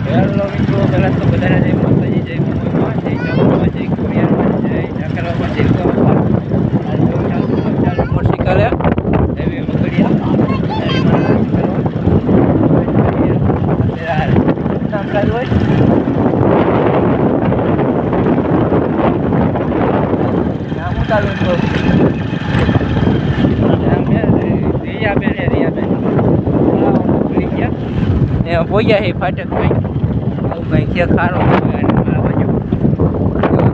Hello મિત્રો, પહેલાં તો બધાને જય માતાજી, જય મમ્મીમાં, જય ચાવલમાં, જય ખોડિયારમાં, જય ઝાકરામાં, જય ગોવામાં. ચાલુ મોટરસાઇકલ એવી મગડિયા પોયા છે ફાટક ભાઈ આવું કંઈ છે ખારો મારા બાજુ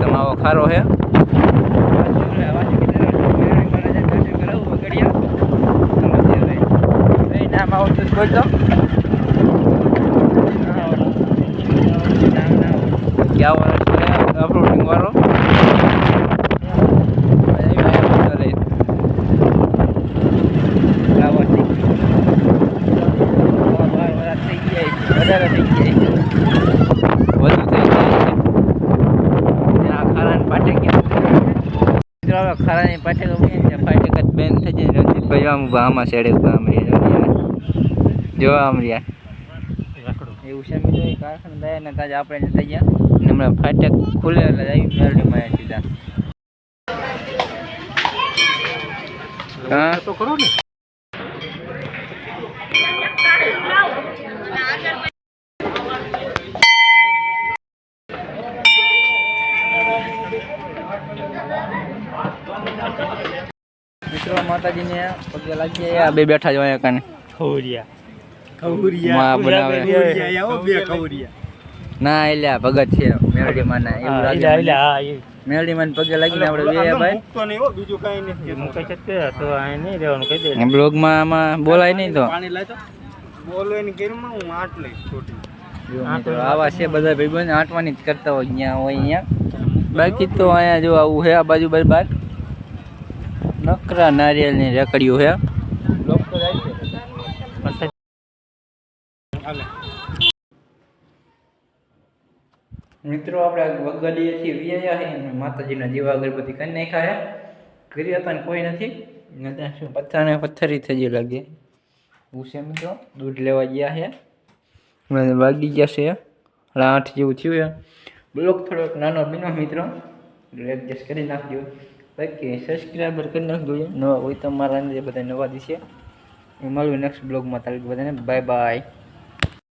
તમારો ખારો છે નામ આવતું બોલતો ક્યાં અપલોડિંગ વાળો વધારે થઈ જાય વધુ થઈ જાય ત્યાં ખારાની પાટે ગયા ખારાની પાટે ફાટક જ બેન થઈ જાય રણજીતભાઈ આમાં શેડે ઉભા જોવા રહ્યા એવું છે મિત્રો કારખાના દયા ને તાજ આપણે થઈ ગયા અને હમણાં ફાટક ખુલે એટલે આવી મેરડીમાં સીધા હા તો કરો ને મિત્રો માતાજીને પગે લાગીએ આ બે બેઠા જ હોય કાને ના એલ્યા ભગત છે મેરડીમાં ના એવું લાગે મેરડીમાં પગે લાગીને આપણે ભાઈ બ્લોગમાં આમાં બોલાય નહીં તો આવા છે બધા ભાઈ આંટવાની જ કરતા હોય અહીંયા હોય અહીંયા બાકી તો અહીંયા જો આવું છે આ બાજુ બાર નકરા નારિયેળની રેકડીઓ છે મિત્રો આપણે વગાડીએથી વ્યાયા છે માતાજીના દીવા અગરબત્તી કરી નાખ્યા છે ઘરે હતા ને કોઈ નથી શું પથ્થરને પથ્થરી થઈ ગઈ લાગે એવું છે મિત્રો દૂધ લેવા ગયા છે વાગી ગયા છે 8 જેવું થયું છે બ્લોગ થોડોક નાનો બન્યો મિત્રો એડજસ્ટ કરી નાખજો બાકી સબસ્ક્રાઈબર કરી નાખજો નવા હોય તો મારા બધા નવા દિશે મળ્યું નેક્સ્ટ બ્લોગમાં તારીખ બધાને બાય બાય.